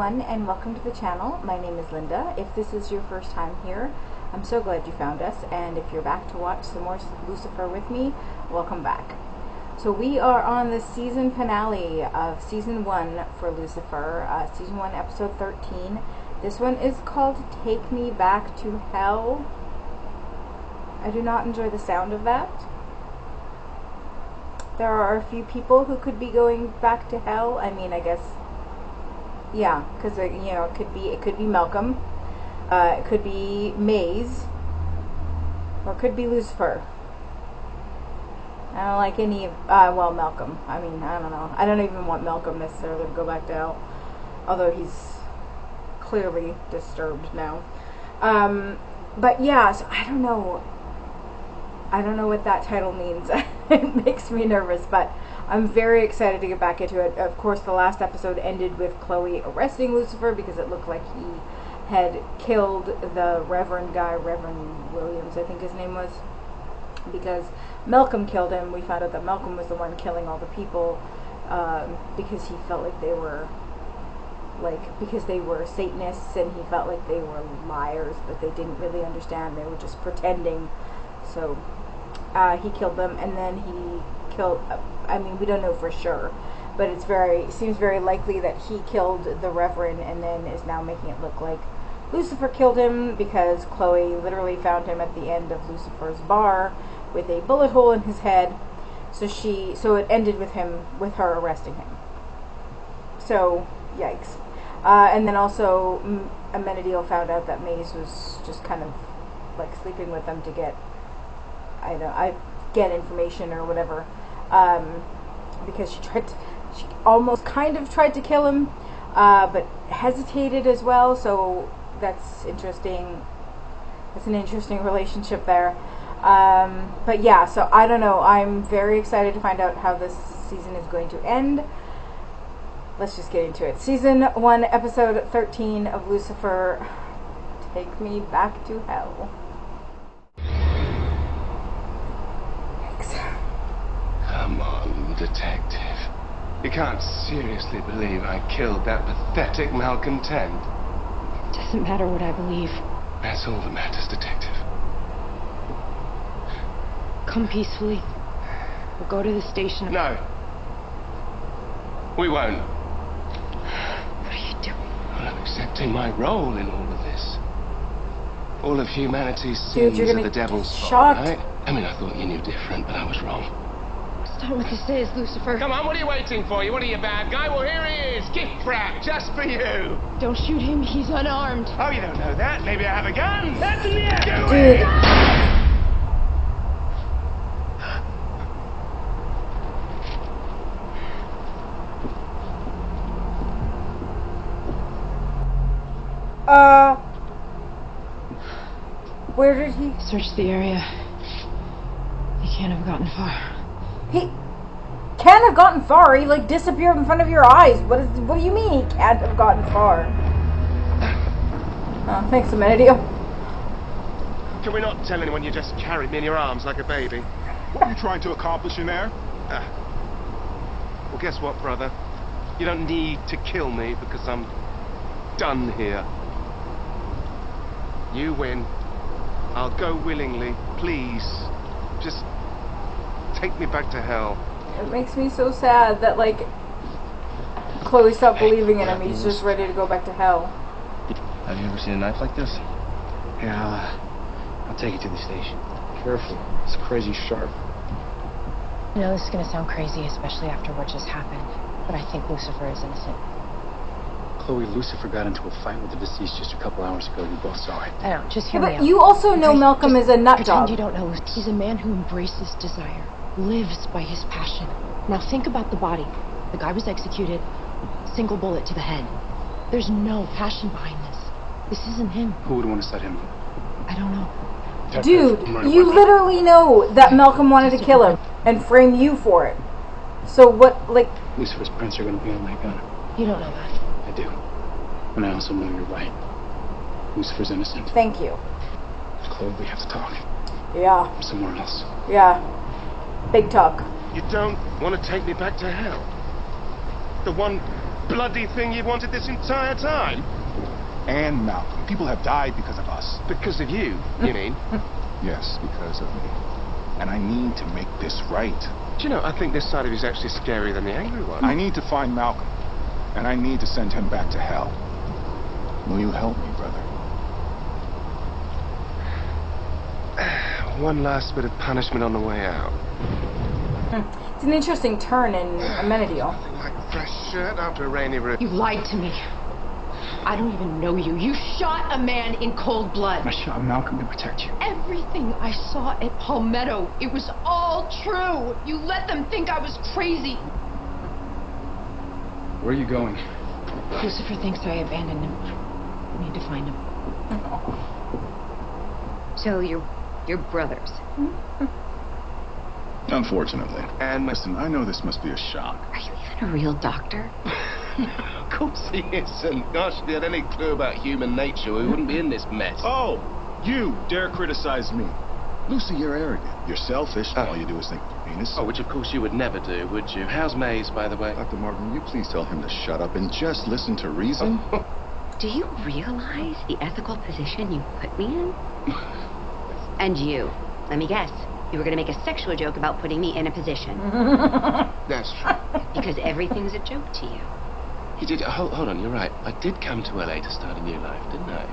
everyone, and welcome to the channel. My name is Linda. If this is your first time here, I'm so glad you found us, and if you're back to watch some more Lucifer with me, welcome back. So we are on the season finale of season 1 for Lucifer, season 1 episode 13. This one is called Take Me Back to Hell. I do not enjoy the sound of that. There are a few people who could be going back to hell. I mean, I guess, yeah, because you know, it could be Malcolm, it could be Maze, or it could be Lucifer. I don't like any of well, Malcolm. I mean, I don't know. I don't even want Malcolm necessarily to go back to hell, although he's clearly disturbed now. But yeah, so I don't know. I don't know what that title means. It makes me nervous, but I'm very excited to get back into it. Of course, the last episode ended with Chloe arresting Lucifer because it looked like he had killed the Reverend guy, Reverend Williams, I think his name was, because Malcolm killed him. We found out that Malcolm was the one killing all the people because he felt like they were because they were Satanists, and he felt like they were liars, but they didn't really understand. They were just pretending. So he killed them, and then he killed, I mean, we don't know for sure, but it seems very likely that he killed the Reverend, and then is now making it look like Lucifer killed him, because Chloe literally found him at the end of Lucifer's bar with a bullet hole in his head. So it ended with her arresting him. So yikes. And then also Amenadiel found out that Maze was just kind of like sleeping with them to get, I get information or whatever, because she almost kind of tried to kill him, but hesitated as well. So that's interesting. It's an interesting relationship there. But yeah, so I don't know. I'm very excited to find out how this season is going to end. Let's just get into it. Season 1, episode 13 of Lucifer, Take Me Back to Hell. Come on, detective. You can't seriously believe I killed that pathetic malcontent. It doesn't matter what I believe. That's all that matters, detective. Come peacefully. We'll go to the station. No. We won't. What are you doing? I'm accepting my role in all of this. All of humanity's sins are the devil's fault, right? I mean, I thought you knew different, but I was wrong. That's not what this is, Lucifer. Come on, what are you waiting for? What are you, bad guy? Well, here he is. Gift wrap, just for you. Don't shoot him. He's unarmed. Oh, you don't know that? Maybe I have a gun. That's in the air. Dude. Where did he? Search the area. He can't have gotten far. He can't have gotten far. He like disappeared in front of your eyes. What do you mean he can't have gotten far? Thanks, Amenadiel. Can we not tell anyone you just carried me in your arms like a baby? What are you trying to accomplish in there? Well, guess what, brother? You don't need to kill me because I'm done here. You win. I'll go willingly. Please. Just take me back to hell. It makes me so sad that, like, Chloe stopped believing in him. He's just ready to go back to hell. Have you ever seen a knife like this? Yeah, I'll take you to the station. Careful, it's crazy sharp. I know this is going to sound crazy, especially after what just happened, but I think Lucifer is innocent. Chloe, Lucifer got into a fight with the deceased just a couple hours ago. We both saw it. I know, just hear me out. But you also know Malcolm is a nut Pretend job. you don't know. He's a man who embraces desire, lives by his passion. Now think about the body. The guy was executed, single bullet to the head. There's no passion behind this. This isn't him. Who would want to set him up? I don't know. Dude, you literally know that Malcolm wanted to kill him and frame you for it. So what, like... Lucifer's prints are going to be on that gun. You don't know that. I do. And I also know you're right. Lucifer's innocent. Thank you. Chloe, we have to talk. Yeah. Somewhere else. Yeah. Big talk. You don't want to take me back to hell? The one bloody thing you wanted this entire time? And Malcolm. People have died because of us. Because of you, you mean? Yes, because of me. And I need to make this right. Do you know, I think this side of you is actually scarier than the angry one. I need to find Malcolm. And I need to send him back to hell. Will you help me, brother? One last bit of punishment on the way out. It's an interesting turn in Amenadiel. Nothing like a fresh shirt after a rainy room. You lied to me. I don't even know you. You shot a man in cold blood. I shot Malcolm to protect you. Everything I saw at Palmetto, it was all true. You let them think I was crazy. Where are you going? Lucifer thinks I abandoned him. I need to find him. So you're brothers. Unfortunately. And listen, I know this must be a shock. Are you even a real doctor? of course he isn't. Gosh, if he had any clue about human nature, we wouldn't be in this mess. Oh, you dare criticize me. Lucy, you're arrogant. You're selfish. All you do is think of your penis. Oh, which of course you would never do, would you? How's Maze, by the way? Dr. Martin, will you please tell him to shut up and just listen to reason? Do you realize the ethical position you put me in? And you, let me guess, you were going to make a sexual joke about putting me in a position. That's true. Because everything's a joke to you. You did. Hold on, you're right. I did come to LA to start a new life, didn't I?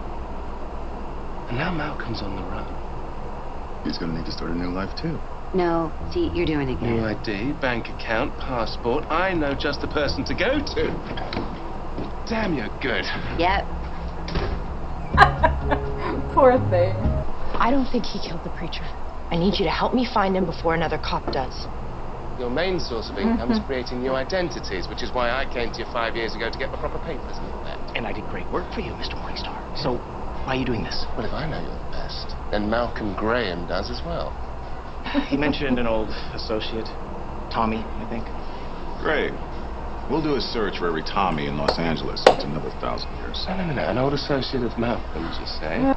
And now Malcolm's on the run. He's gonna need to start a new life, too. No, see, you're doing it New again. ID, bank account, passport. I know just the person to go to. Damn, you're good. Yep. Poor thing. I don't think he killed the preacher. I need you to help me find him before another cop does. Your main source of income is creating new identities, which is why I came to you 5 years ago to get my proper papers and all that. And I did great work for you, Mr. Morningstar. So, why are you doing this? Well, if I know you're the best, then Malcolm Graham does as well. He mentioned an old associate, Tommy, I think. Great. We'll do a search for every Tommy in Los Angeles. It's another 1,000 years. No, an old associate of Malcolm's, you say?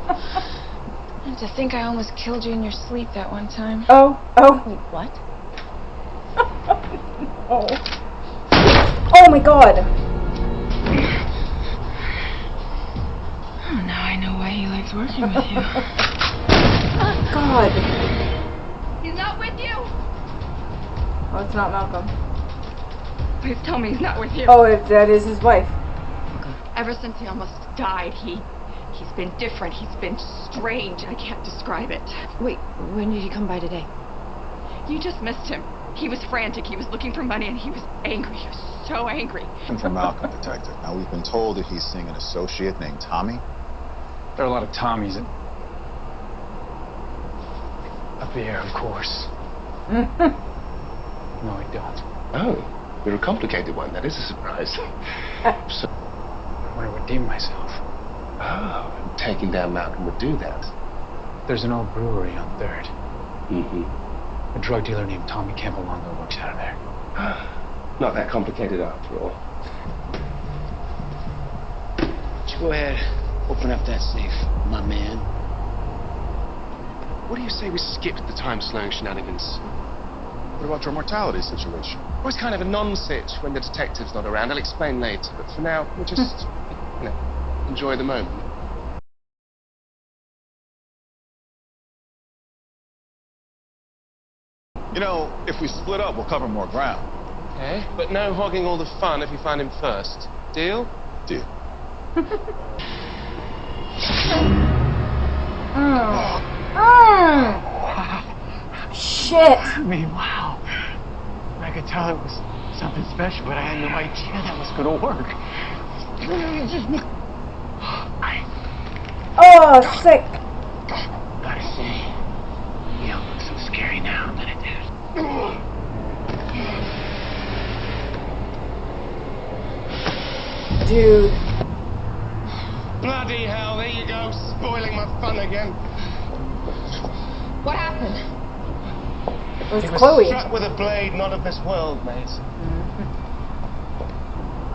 To think I almost killed you in your sleep that one time. Oh. Wait, what? Oh. Oh my god. Oh, now I know why he likes working with you. God. He's not with you! Oh, it's not Malcolm. Please tell me he's not with you. Oh, that is his wife. Ever since he almost died, he's been different. He's been strange. I can't describe it. Wait, when did he come by today? You just missed him. He was frantic. He was looking for money, and he was angry. He was so angry. And from Malcolm, Detective. Now, we've been told that he's seeing an associate named Tommy. There are a lot of Tommies up there, of course. No, I don't. Oh, you're a complicated one. That is a surprise. So, I want to redeem myself. oh, taking down Malcolm would do that. There's an old brewery on 3rd. Mm-hmm. A drug dealer named Tommy Campolongo works out of there. Not that complicated after all. Just go ahead, open up that safe, my man. What do you say we skipped the time-slowing shenanigans? What about your mortality situation? Well, it's kind of a non-sitch when the detective's not around. I'll explain later, but for now, we'll just, enjoy the moment. You know, if we split up, we'll cover more ground. Okay, but no hogging all the fun if you find him first. Deal? Deal. Shit. I mean, wow. I could tell it was something special, but I had no idea that was gonna work. Oh, sick. Gotta say, you don't look so scary now, doesn't it, dude? Dude. Bloody hell, there you go, spoiling my fun again. What happened? It was He was Chloe. struck with a blade not of this world, mate.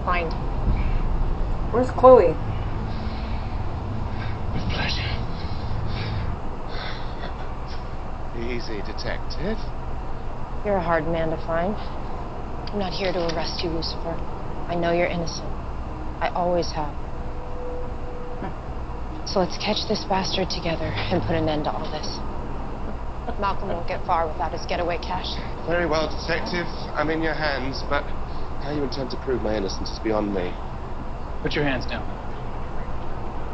Find. Where's Chloe? With pleasure. Easy, detective. You're a hard man to find. I'm not here to arrest you, Lucifer. I know you're innocent. I always have. So let's catch this bastard together and put an end to all this. Malcolm won't get far without his getaway cash. Very well, Detective. I'm in your hands, but how you intend to prove my innocence is beyond me. Put your hands down.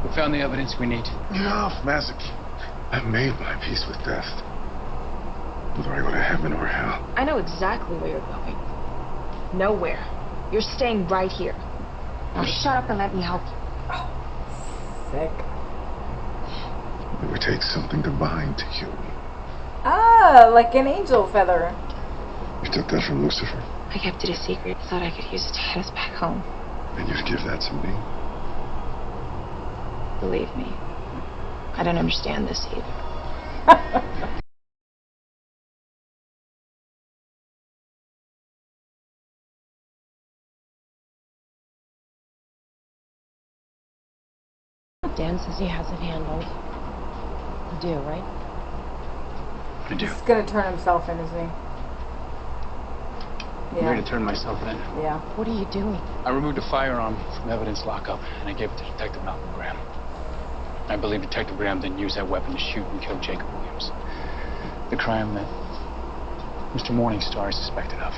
We found the evidence we need. Enough, Mazik. I've made my peace with death. Whether I go to heaven or hell. I know exactly where you're going. Nowhere. You're staying right here. Now shut up and let me help you. Sick. It would take something divine to kill me. Ah, like an angel feather. You took that from Lucifer. I kept it a secret. Thought I could use it to get us back home. And you'd give that to me? Believe me, I don't understand this either. Dan says he has it handled. You do, right? I do. He's gonna turn himself in, isn't he? I'm ready to turn myself in. Yeah. What are you doing? I removed a firearm from evidence lockup, and I gave it to Detective Malcolm Graham. I believe Detective Graham then used that weapon to shoot and kill Jacob Williams. The crime that Mr. Morningstar is suspected of.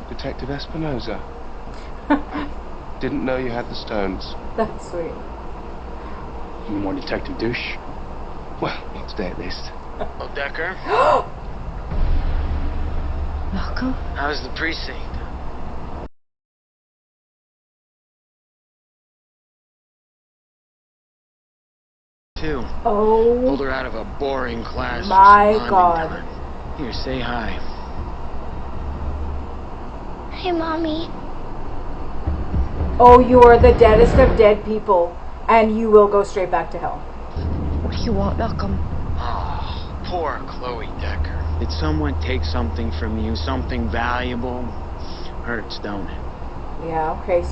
Detective Espinosa. Didn't know you had the stones. That's sweet. Any more Detective Douche? Well, not today at least. Oh, Decker? Malcolm? How's the precinct? Oh. Pulled her out of a boring class. My God. Time. Here, say hi. Hey, Mommy. Oh, you are the deadest of dead people, and you will go straight back to hell. What do you want, Malcolm? Oh, poor Chloe Decker. Did someone take something from you? Something valuable? Hurts, don't it? Yeah, okay.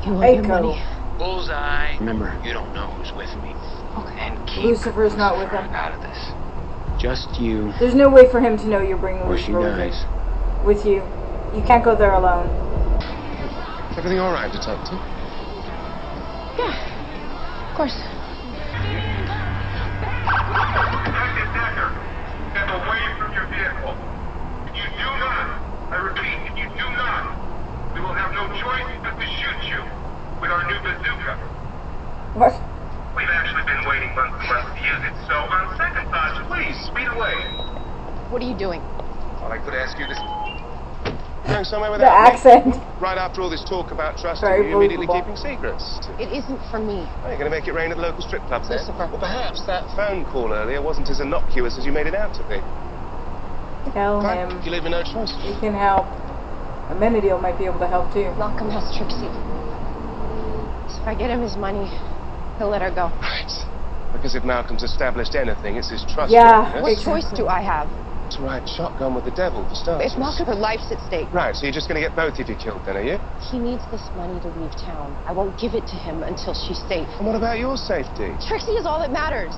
You want your money? Bullseye. Remember, you don't know who's with me. Okay. And keep Lucifer's not with him. out of this. Just you. There's no way for him to know you're bringing Or she Lucifer dies. with you. You can't go there alone. Is everything all right, Detective? Yeah, of course. Detective Decker, step away from your vehicle. If you do not, I repeat, if you do not, we will have no choice but to shoot you with our new bazooka. What? We've actually been waiting months for us to use it, so on second thought, please speed away. What are you doing? Well, I could ask you this. Going somewhere The without accent. me? Right after all this talk about trusting Very you, immediately believable. keeping secrets. It isn't for me. Oh, you're going to make it rain at the local strip club, then? Lucifer. Well, perhaps that phone call earlier wasn't as innocuous as you made it out to be. Tell Right, him. you leave me no choice. He can help. Amenadiel might be able to help too. Malcolm has Trixie. So if I get him his money, he'll let her go. Right. Because if Malcolm's established anything, it's his trust. Yeah. What choice do I have? To ride shotgun with the devil, for starters. If Malcolm, her life's at stake. Right, so you're just going to get both of you killed then, are you? He needs this money to leave town. I won't give it to him until she's safe. And what about your safety? Trixie is all that matters.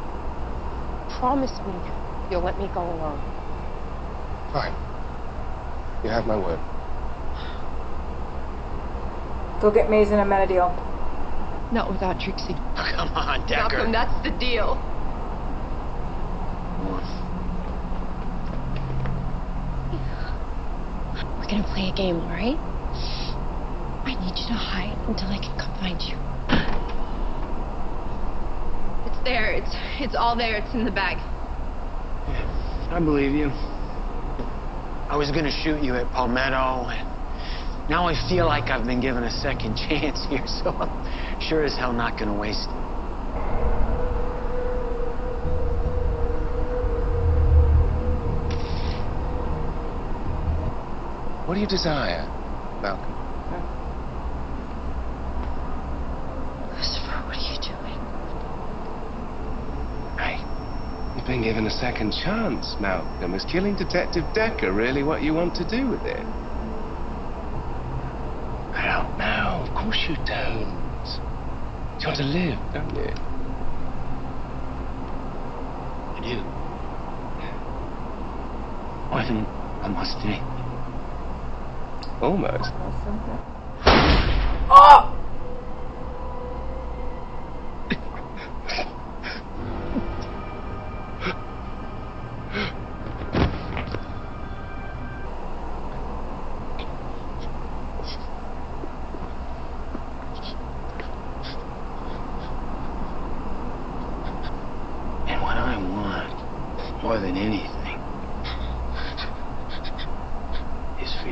Promise me you'll let me go alone. Fine. You have my word. Go get Maze and Amenadiel. Not without Trixie. Come on, Decker. Malcolm, that's the deal. We're gonna play a game, all right? I need you to hide until I can come find you. It's there. It's all there. It's in the bag. I believe you. I was gonna shoot you at Palmetto, and now I feel like I've been given a second chance here, so I'm sure as hell not gonna waste it. What do you desire, Malcolm? Lucifer, what are you doing? Hey, you've been given a second chance, Malcolm. Is killing Detective Decker really what you want to do with it? I don't know. Of course you don't. You want to live, don't you? I do. More than almost anything. Almost. Oh!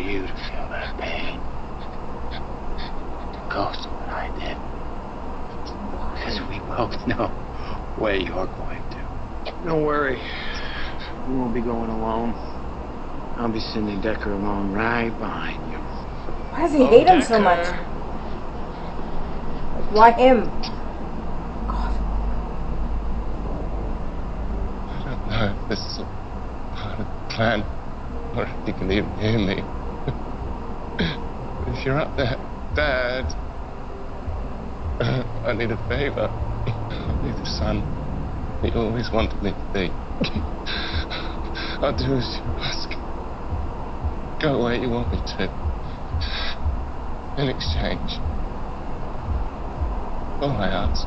you to feel that pain. To go through what I did. Because we both know where you're going to. Don't worry. You won't be going alone. I'll be sending Decker along right behind you. Why does he hate him so much? Like, why him? God. I don't know if this is a part of the plan, or if you can even hear me. If you're up there, Dad, I need a favor. I'll be the son you always wanted me to be. I'll do as you ask. Go where you want me to. In exchange, all I ask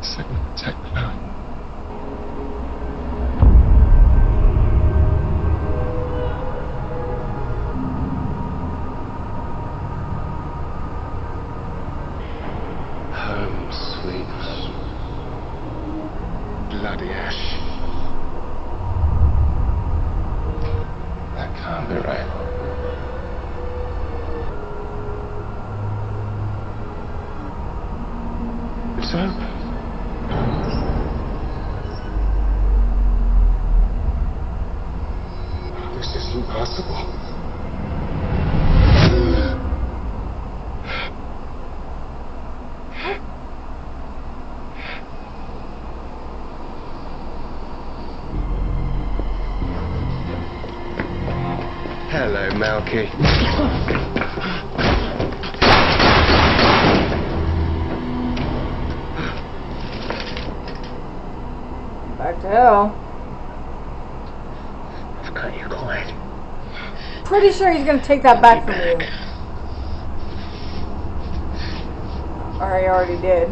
is that you protect Chloe. Home, sweet home. Bloody ash. That can't be right. It's open. This is impossible. Hello, Malky. Back to hell. I've got your coin. Pretty sure he's gonna take that back from you. Or he already did.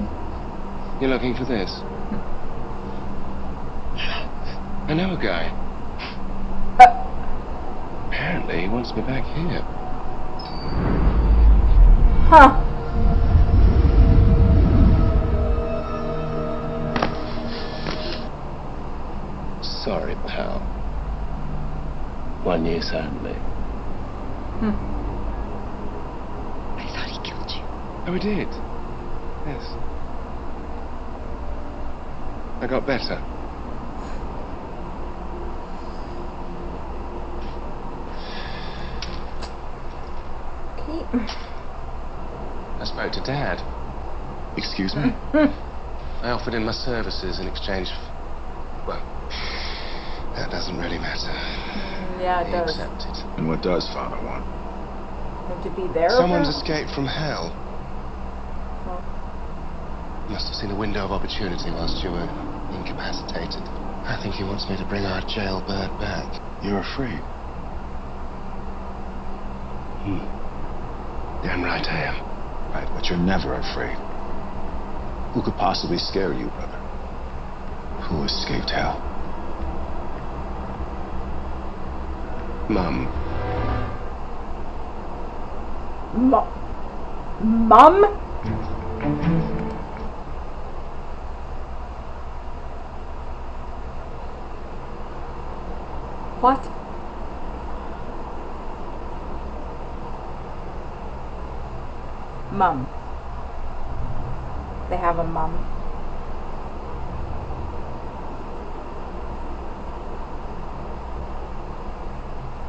You're looking for this? I know a guy. Apparently he wants me back here. Huh. Sorry, pal. One use only. I thought he killed you. Oh, he did? Yes. I got better. I spoke to Dad. Excuse me? I offered him my services in exchange for... Well, that doesn't really matter. Yeah, it does. He accepted. And what does Father want? Him to be there? Someone's escaped from hell. Must have seen a window of opportunity whilst you were incapacitated. I think he wants me to bring our jailbird back. You're afraid? Damn right I am. Right, but you're never afraid. Who could possibly scare you, brother? Who escaped hell? Mum. Mum? What? Mum. They have a mum.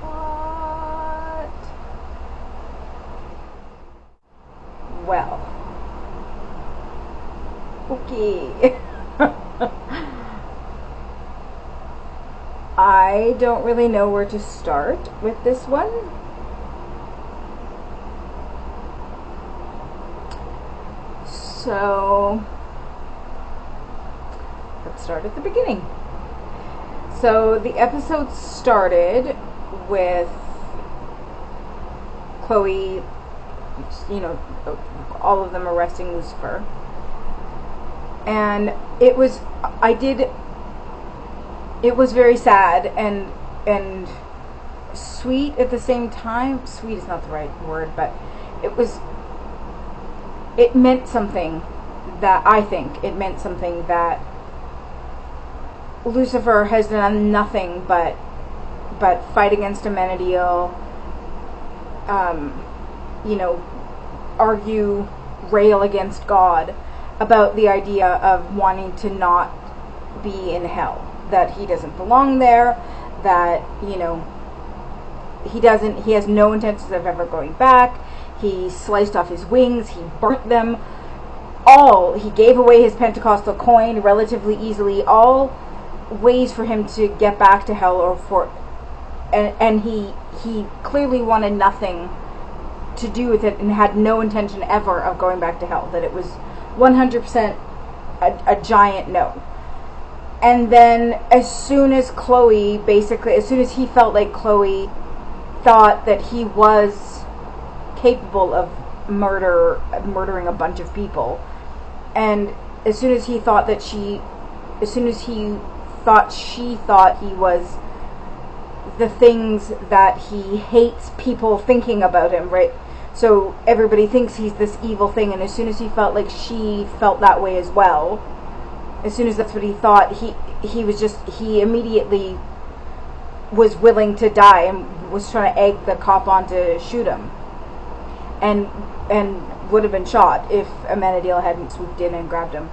What? Well. Okay. I don't really know where to start with this one. So, let's start at the beginning. So, the episode started with Chloe, you know, all of them arresting Lucifer. And it was very sad and sweet at the same time. Sweet is not the right word, but it meant something that Lucifer has done nothing but but fight against Amenadiel, you know, argue, rail against God about the idea of wanting to not be in hell, that he doesn't belong there, that, you know, he has no intentions of ever going back. He sliced off his wings, he burnt them, he gave away his Pentecostal coin relatively easily, all ways for him to get back to hell, and he clearly wanted nothing to do with it and had no intention ever of going back to hell, that it was 100% a giant no. And then as soon as he felt like Chloe thought that he was capable of murdering a bunch of people, and as soon as he thought she thought he was the things that he hates people thinking about him, right? So everybody thinks he's this evil thing, and as soon as he felt like she felt that way as well, as soon as that's what he thought, he immediately was willing to die and was trying to egg the cop on to shoot him, and would have been shot if Amenadiel hadn't swooped in and grabbed him.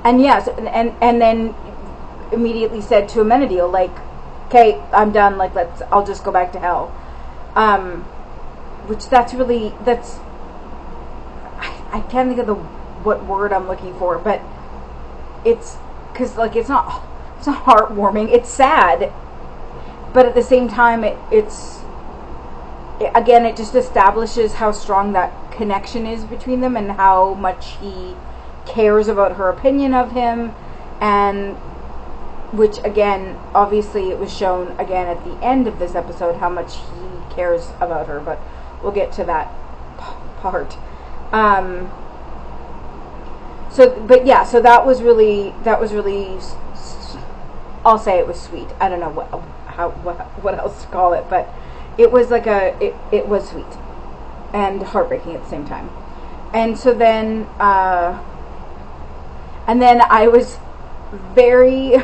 And yes, and then immediately said to Amenadiel, like, okay, I'm done, like, I'll just go back to hell. Which I can't think of what word I'm looking for, but it's, because, like, it's not heartwarming, it's sad, but at the same time, it just establishes how strong that connection is between them, and how much he cares about her opinion of him, and which, again, obviously it was shown again at the end of this episode how much he cares about her, but we'll get to that part. So that was really, I'll say it was sweet. I don't know what else to call it, but it was like it was sweet and heartbreaking at the same time. And so then I was very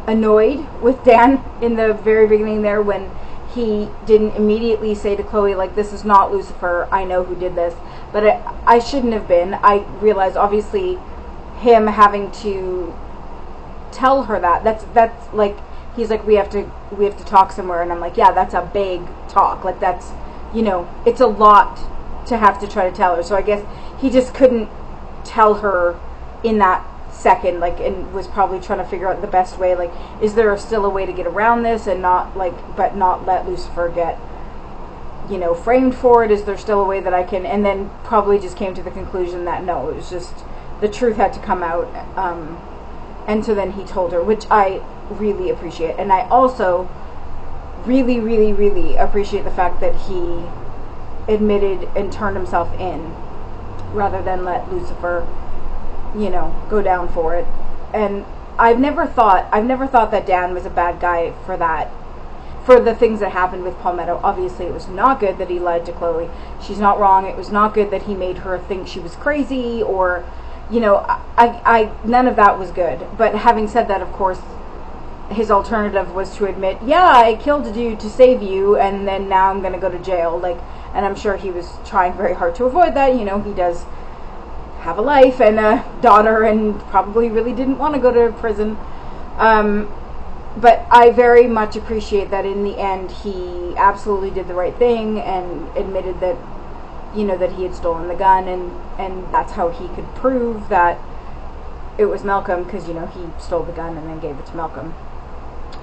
annoyed with Dan in the very beginning there, when he didn't immediately say to Chloe, like, this is not Lucifer, I know who did this. But I shouldn't have been. I realized, obviously, him having to tell her that's like, he's like, we have to talk somewhere, and I'm like, yeah, that's a big talk, like, that's, you know, it's a lot to have to try to tell her. So I guess he just couldn't tell her in that second, like, and was probably trying to figure out the best way, like, is there still a way to get around this and not, like, but not let Lucifer get, you know, framed for it? Is there still a way that I can, and then probably just came to the conclusion that no, it was just, the truth had to come out, and so then he told her, which I really appreciate. And I also really, really, really appreciate the fact that he admitted and turned himself in, rather than let Lucifer, you know, go down for it. And I've never thought that Dan was a bad guy for that, for the things that happened with Palmetto. Obviously, it was not good that he lied to Chloe. She's not wrong. It was not good that he made her think she was crazy, or, you know, I none of that was good. But having said that, of course, his alternative was to admit, yeah, I killed a dude to save you, and then now I'm going to go to jail. Like, and I'm sure he was trying very hard to avoid that. You know, he does have a life and a daughter, and probably really didn't want to go to prison. But I very much appreciate that in the end he absolutely did the right thing and admitted that, you know, that he had stolen the gun, and that's how he could prove that it was Malcolm, because, you know, he stole the gun and then gave it to Malcolm.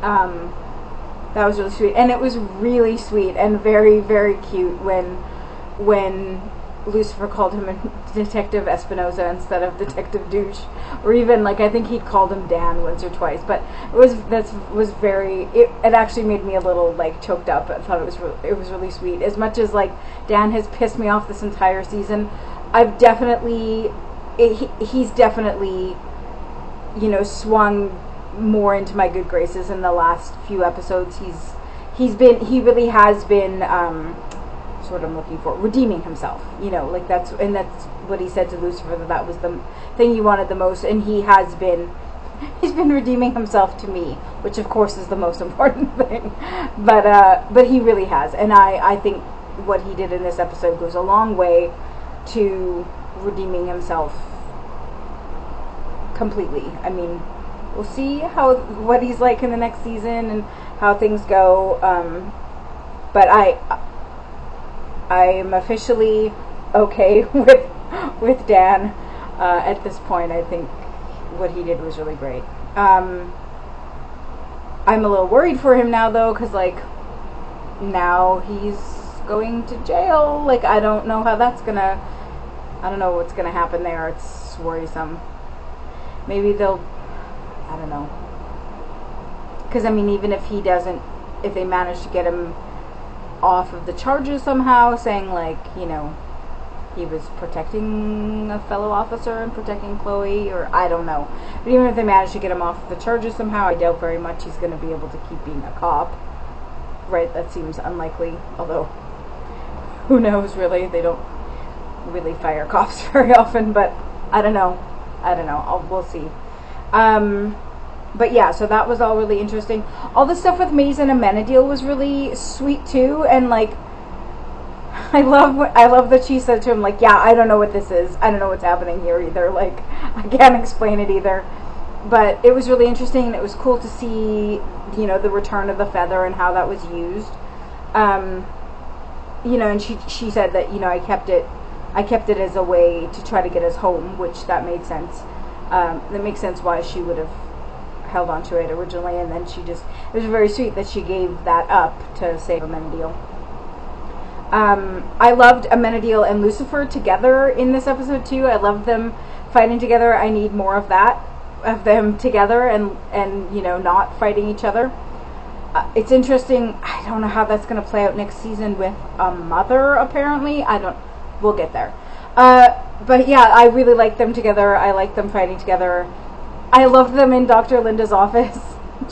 That was really sweet, and it was really sweet and very, very cute when Lucifer called him Detective Espinosa instead of Detective Douche, or even, like, I think he'd called him Dan once or twice. But it actually made me a little, like, choked up. I thought it was really sweet. As much as, like, Dan has pissed me off this entire season, he's definitely, you know, swung more into my good graces in the last few episodes. He really has been what I'm looking for. Redeeming himself, you know, like that's what he said to Lucifer, that was the thing he wanted the most, and he's been redeeming himself to me, which of course is the most important thing. But he really has, and I think what he did in this episode goes a long way to redeeming himself completely. I mean, we'll see what he's like in the next season and how things go. But I am officially okay with Dan at this point. I think what he did was really great. I'm a little worried for him now, though, because like now he's going to jail. Like I don't know what's gonna happen there. It's worrisome. Maybe I don't know. Because I mean, even if they manage to get him off of the charges somehow, saying like, you know, he was protecting a fellow officer and protecting Chloe, or I don't know. But even if they manage to get him off the charges somehow, I doubt very much he's going to be able to keep being a cop. Right? That seems unlikely. Although, who knows, really? They don't really fire cops very often, but I don't know. We'll see. But yeah, so that was all really interesting. All the stuff with Maze and Amenadiel was really sweet too, and like I love that she said to him, like, yeah, I don't know what this is. I don't know what's happening here either. Like, I can't explain it either. But it was really interesting, and it was cool to see, you know, the return of the feather and how that was used. You know, and she said that, you know, I kept it as a way to try to get us home, which that made sense. That makes sense why she would have held on to it originally, and then it was very sweet that she gave that up to save Amenadiel. I loved Amenadiel and Lucifer together in this episode too. I loved them fighting together. I need more of that, of them together and you know, not fighting each other. It's interesting. I don't know how that's going to play out next season with a mother, apparently. We'll get there. But yeah, I really like them together. I like them fighting together. I loved them in Dr. Linda's office,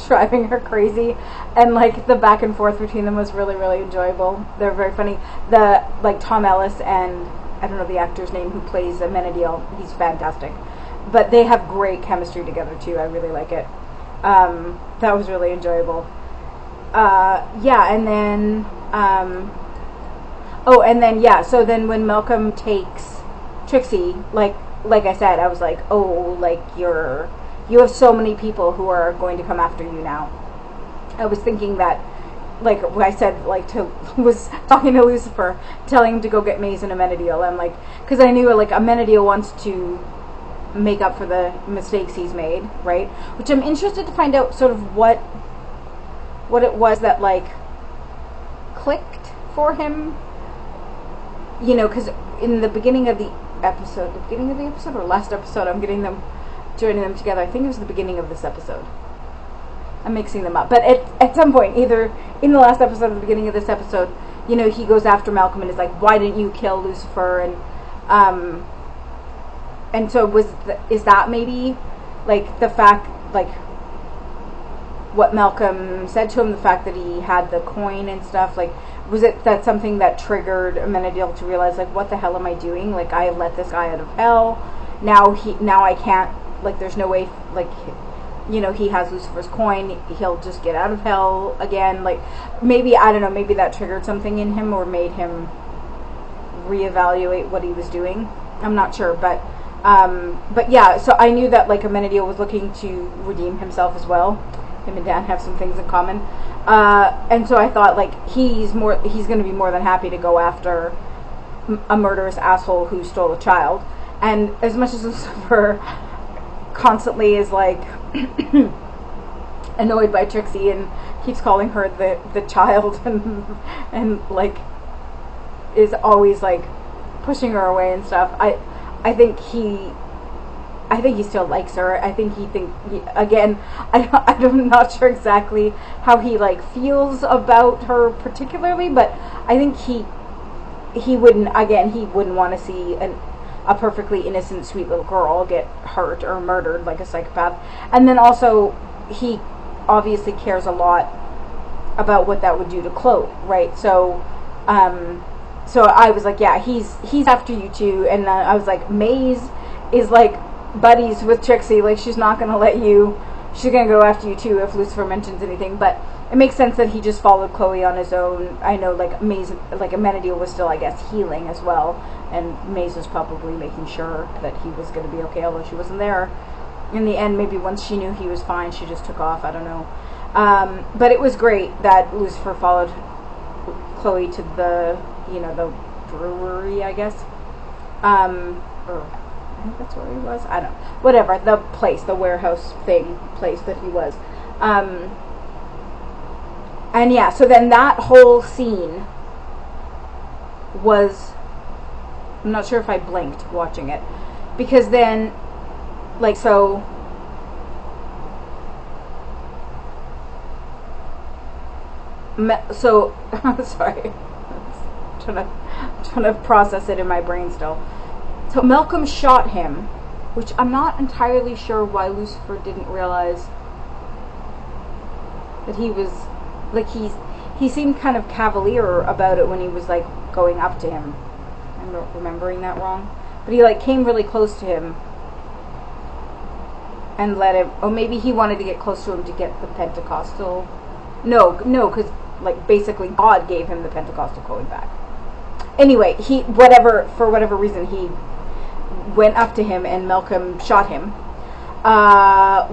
driving her crazy, and like the back and forth between them was really, really enjoyable. They're very funny. Tom Ellis and I don't know the actor's name who plays Amenadiel, he's fantastic. But they have great chemistry together too. I really like it. That was really enjoyable. And then so then when Malcolm takes Trixie, like I said, I was like, oh, like you have so many people who are going to come after you now. I was thinking that, like I said, was talking to Lucifer, telling him to go get Maze and Amenadiel. I'm like, because I knew like Amenadiel wants to make up for the mistakes he's made, right? Which I'm interested to find out sort of what it was that like clicked for him. You know, because in the beginning of the episode or last episode, I'm joining them together. I think it was the beginning of this episode. I'm mixing them up. But at some point, either in the last episode or the beginning of this episode, you know, he goes after Malcolm and is like, why didn't you kill Lucifer? And so is that maybe like the fact, like what Malcolm said to him, the fact that he had the coin and stuff, like, was it that something that triggered Amenadiel to realize, like, what the hell am I doing? Like, I let this guy out of hell. Now I can't, like, there's no way, like, you know, he has Lucifer's coin, he'll just get out of hell again. Like, maybe, I don't know, maybe that triggered something in him or made him reevaluate what he was doing. I'm not sure, but yeah, so I knew that, like, Amenadiel was looking to redeem himself as well. Him and Dan have some things in common. And so I thought, like, he's going to be more than happy to go after a murderous asshole who stole a child. And as much as Lucifer constantly is, like, annoyed by Trixie and keeps calling her the child and like, is always, like, pushing her away and stuff, I think he still likes her. I think again, I'm not sure exactly how he, like, feels about her particularly, but I think he wouldn't want to see a perfectly innocent, sweet little girl get hurt or murdered like a psychopath. And then also, he obviously cares a lot about what that would do to Chloe, right? So, so I was like, yeah, he's after you too. And I was like, Maze is like buddies with Trixie. Like, she's not gonna let you. She's gonna go after you too if Lucifer mentions anything. But it makes sense that he just followed Chloe on his own. I know, like, Maze, like, Amenadiel was still, I guess, healing as well, and Maze was probably making sure that he was gonna be okay, although she wasn't there. In the end, maybe once she knew he was fine, she just took off. I don't know. But it was great that Lucifer followed Chloe to the, the brewery, I guess. Or I think that's where he was. I don't know. Whatever, the place, the warehouse place that he was. And yeah, so then that whole scene was, I'm not sure if I blinked watching it, because then, like, so sorry, I'm trying to process it in my brain still. So Malcolm shot him, which I'm not entirely sure why Lucifer didn't realize that he was, like, he seemed kind of cavalier about it when he was, like, going up to him. I'm not remembering that wrong. But he, like, came really close to him and let him, or maybe he wanted to get close to him to get the Pentecostal. No, because, like, basically God gave him the Pentecostal calling back. Anyway, for whatever reason, he went up to him and Malcolm shot him,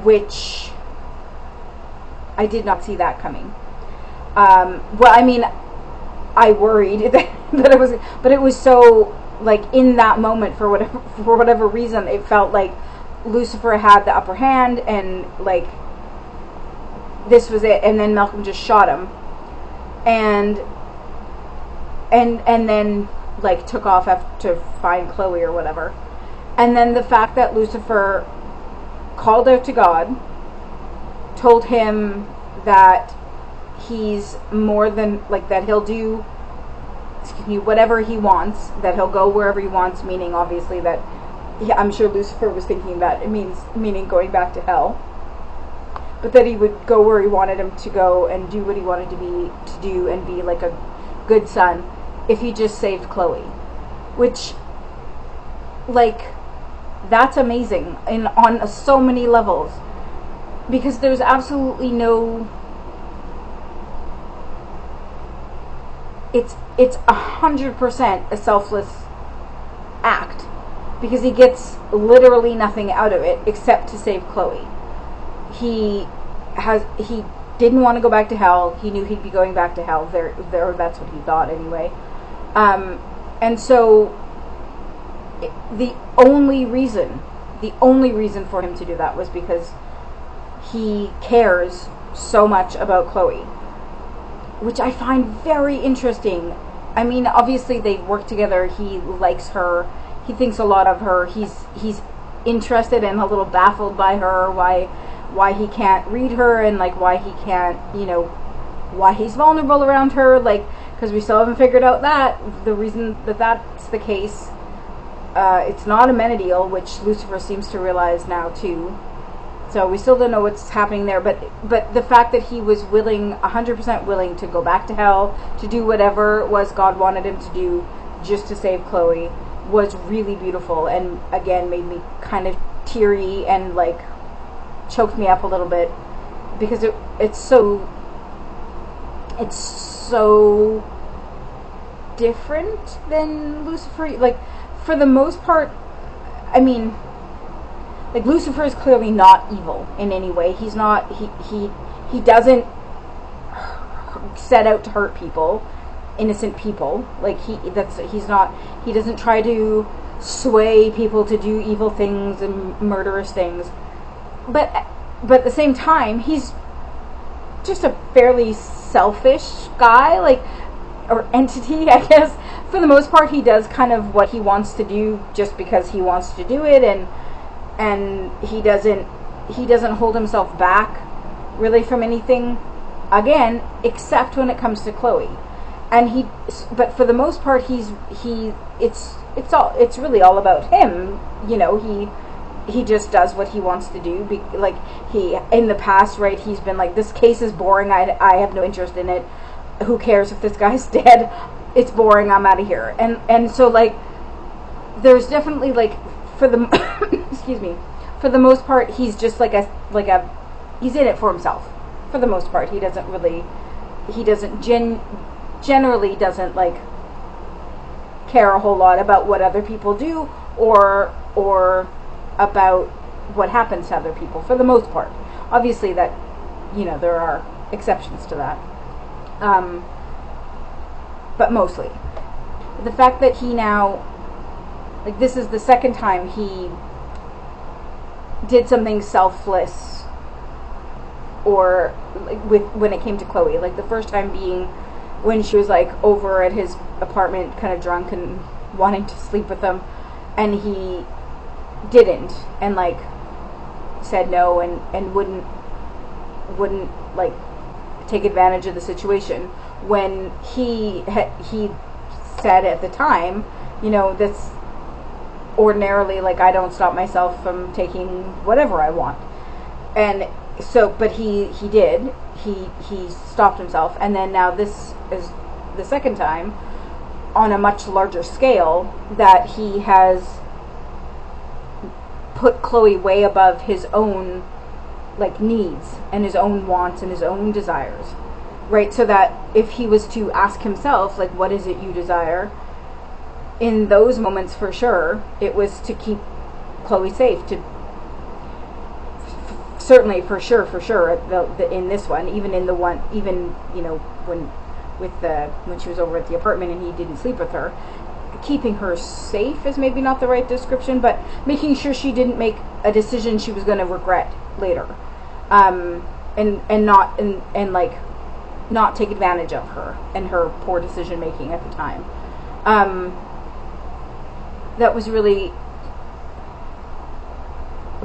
which I did not see that coming. Well, I mean, I worried that it was, but it was so, like, in that moment, for whatever reason, it felt like Lucifer had the upper hand, and, like, this was it, and then Malcolm just shot him, and then, like, took off to find Chloe or whatever. And then the fact that Lucifer called out to God, told him that he's more than, like, that he'll do, whatever he wants, that he'll go wherever he wants, meaning obviously that, I'm sure Lucifer was thinking that it meaning going back to hell, but that he would go where he wanted him to go and do what he wanted to do and be like a good son if he just saved Chloe, which, like, that's amazing on so many levels, because there's absolutely no, it's 100% a selfless act, because he gets literally nothing out of it except to save Chloe. He didn't want to go back to hell. He knew he'd be going back to hell. There, that's what he thought anyway. And so the only reason for him to do that was because he cares so much about Chloe, which I find very interesting. I mean, obviously they work together. He likes her. He thinks a lot of her. He's interested and a little baffled by her. Why he can't read her, and, like, why he can't, why he's vulnerable around her, like, because we still haven't figured out the reason that's the case. It's not Amenadiel, which Lucifer seems to realize now too. So we still don't know what's happening there, but the fact that he was 100% willing to go back to hell, to do whatever it was God wanted him to do just to save Chloe, was really beautiful, and again made me kind of teary and, like, choked me up a little bit, because it's so different than Lucifer. Like, for the most part, I mean, like, Lucifer is clearly not evil in any way. He's not, he doesn't set out to hurt people, innocent people. Like, he doesn't try to sway people to do evil things and murderous things. But at the same time, he's just a fairly selfish guy, like, or entity, I guess. For the most part, he does kind of what he wants to do just because he wants to do it, and he doesn't hold himself back really from anything, again, except when it comes to Chloe. But for the most part, it's really all about him. He just does what he wants to do. Like, in the past, right, he's been like, this case is boring, I have no interest in it. Who cares if this guy's dead? it's boring, I'm out of here. And so like there's definitely like for the excuse me, for the most part he's just like a he's in it for himself. For the most part, he doesn't generally doesn't like care a whole lot about what other people do or about what happens to other people, for the most part. Obviously that, you know, there are exceptions to that, but mostly the fact that he now, like, this is the second time he did something selfless, or like when it came to Chloe. Like the first time being when she was like over at his apartment kind of drunk and wanting to sleep with him, and he didn't, and like said no, and wouldn't like take advantage of the situation, when he said at the time, you know, that's ordinarily, like, I don't stop myself from taking whatever I want. And so, but he did. He stopped himself, and then now this is the second time on a much larger scale that he has put Chloe way above his own like needs and his own wants and his own desires, right? So that if he was to ask himself, like, what is it you desire, in those moments, for sure, it was to keep Chloe safe, to certainly for sure in this one, even in the one, even, you know, when she was over at the apartment and he didn't sleep with her, keeping her safe is maybe not the right description, but making sure she didn't make a decision she was going to regret later, and like not take advantage of her and her poor decision making at the time. That was really,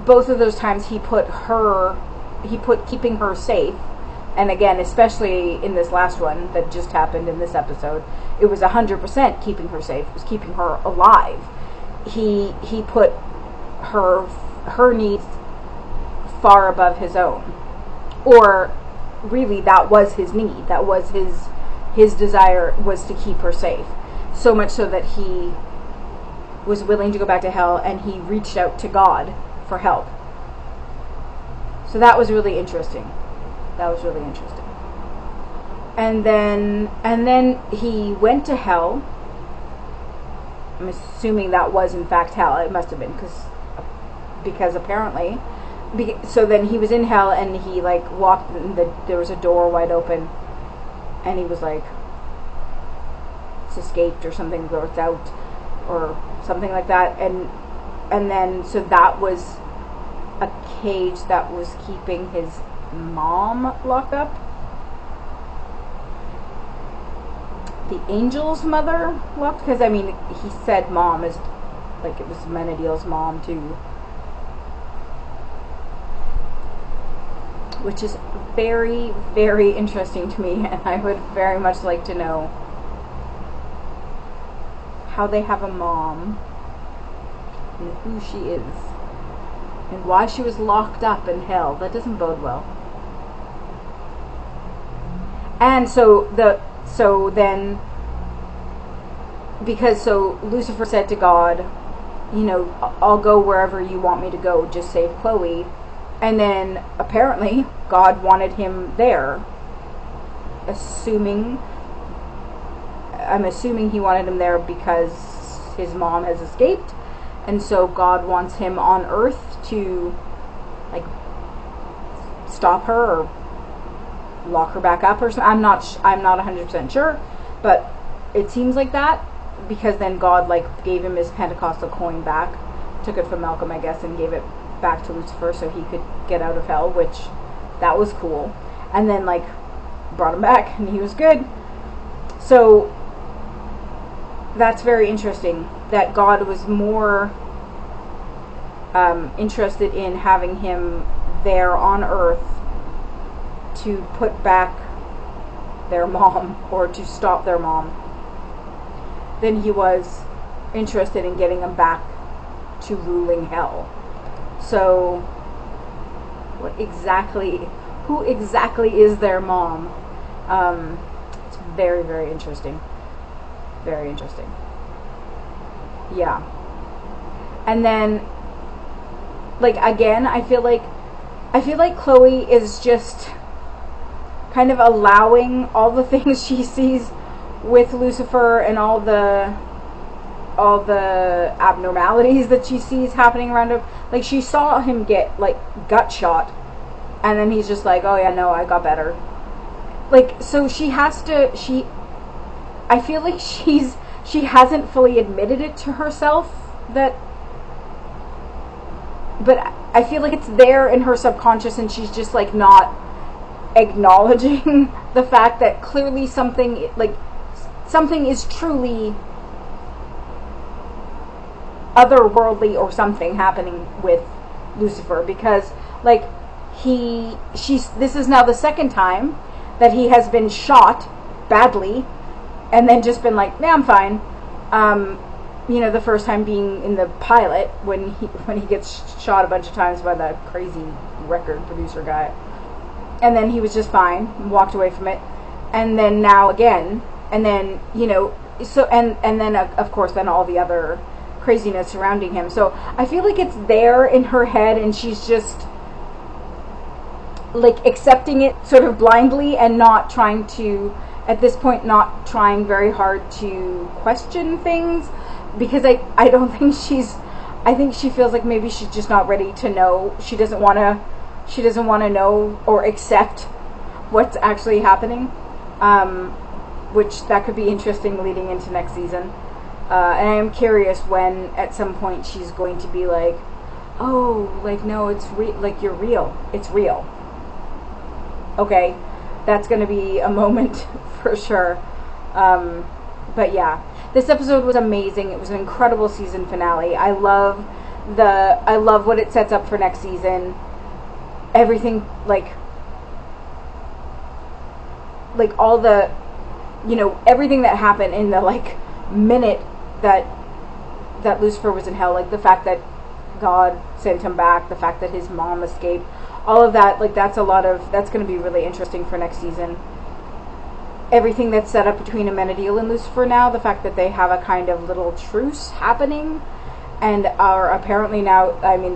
both of those times he put keeping her safe, and again, especially in this last one that just happened in this episode, it was 100% keeping her safe. It was keeping her alive. He put her needs far above his own, or really that was his need. That was his desire, was to keep her safe. So much so that he was willing to go back to hell, and he reached out to God for help. So that was really interesting. And then he went to hell. I'm assuming that was in fact hell. It must have been, because apparently, so then he was in hell, and he like walked, and there was a door wide open, and he was like, it's escaped or something, or it's out or something like that, and then so that was a cage that was keeping his mom locked up. The angel's mother locked, because I mean he said mom is like it was Menadiel's mom too, which is very, very interesting to me, and I would very much like to know how they have a mom and who she is and why she was locked up in hell. That doesn't bode well. And so Lucifer said to God, you know, I'll go wherever you want me to go, just save Chloe. And then apparently God wanted him there, I'm assuming he wanted him there because his mom has escaped, and so God wants him on Earth to like stop her or lock her back up or something. I'm not 100% sure, but it seems like that, because then God like gave him his Pentecostal coin back, took it from Malcolm, I guess, and gave it back to Lucifer so he could get out of hell, which that was cool, and then like brought him back and he was good. So that's very interesting that God was more interested in having him there on Earth to put back their mom, or to stop their mom, than he was interested in getting them back to ruling hell. So who exactly is their mom? It's very, very interesting. very interesting. Yeah. And then, like, again, I feel like Chloe is just kind of allowing all the things she sees with Lucifer and all the abnormalities that she sees happening around him. Like, she saw him get, like, gut shot, and then he's just like, oh yeah, no, I got better. Like, so she has to, I feel like she hasn't fully admitted it to herself, but I feel like it's there in her subconscious, and she's just, like, not acknowledging the fact that clearly something is truly otherworldly or something happening with Lucifer, because, like, this is now the second time that he has been shot badly and then just been like, yeah, I'm fine. You know, the first time being in the pilot when he gets shot a bunch of times by that crazy record producer guy, and then he was just fine and walked away from it, and then now again, and then, you know, so and then of course then all the other craziness surrounding him. So I feel like it's there in her head, and she's just, like, accepting it sort of blindly and not trying to, at this point, not trying very hard to question things, because I don't think I think she feels like maybe she's just not ready to know. She doesn't want to know or accept what's actually happening, which that could be interesting leading into next season. And I am curious when at some point she's going to be like, oh, like, no, it's like, you're real. It's real. Okay, that's going to be a moment for sure. But yeah, this episode was amazing. It was an incredible season finale. I love what it sets up for next season. Everything, like all the, you know, everything that happened in the, like, minute that Lucifer was in hell, like the fact that God sent him back, the fact that his mom escaped, all of that, like, that's going to be really interesting for next season. Everything that's set up between Amenadiel and Lucifer now, the fact that they have a kind of little truce happening, and are apparently now, I mean,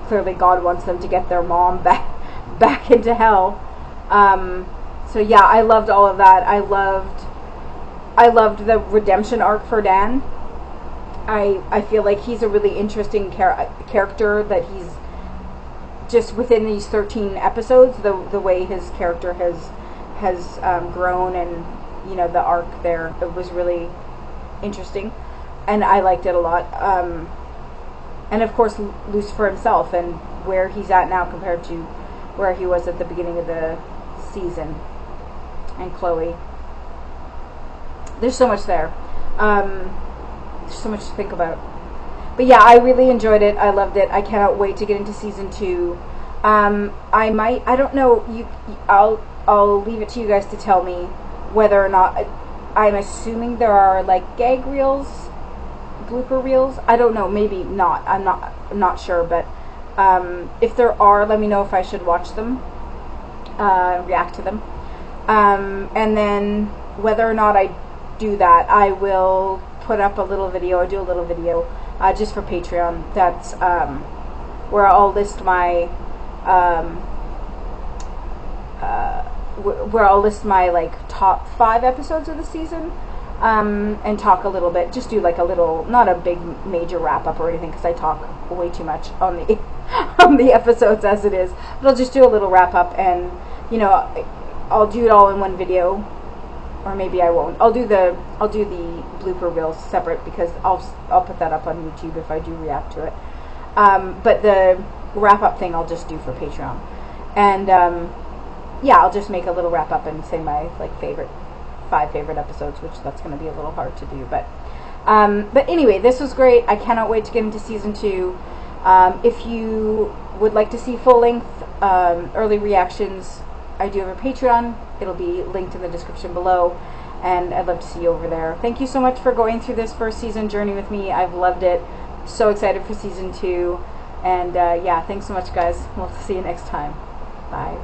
clearly God wants them to get their mom back into hell. So yeah, I loved all of that. I loved the redemption arc for Dan. I feel like he's a really interesting character, that he's just within these 13 episodes, the way his character has grown, and, you know, the arc there, it was really interesting, and I liked it a lot. And of course Lucifer himself, and where he's at now compared to where he was at the beginning of the season, and Chloe. There's so much there. There's so much to think about. But yeah, I really enjoyed it. I loved it. I cannot wait to get into season 2. I don't know, I'll leave it to you guys to tell me whether or not, I'm assuming there are, like, gag reels, blooper reels. I don't know, maybe not. I'm not sure, but if there are, let me know if I should watch them, react to them. And then whether or not I do that, I will put up a little video, or do a little video just for Patreon. That's where I'll list my like top 5 episodes of the season, and talk a little bit, just do like a little, not a big major wrap up or anything, because I talk way too much on the on the episodes as it is, but I'll just do a little wrap up, and, you know, I'll do it all in one video, or maybe I won't. I'll do the blooper reels separate, because I'll put that up on YouTube if I do react to it. But the wrap up thing I'll just do for Patreon, and yeah, I'll just make a little wrap up and say my, like, 5 favorite episodes, which that's going to be a little hard to do. But anyway, this was great. I cannot wait to get into season 2. If you would like to see full length early reactions, I do have a Patreon. It'll be linked in the description below, and I'd love to see you over there. Thank you so much for going through this first season journey with me. I've loved it. So excited for season 2. And yeah, thanks so much, guys. We'll see you next time. Bye.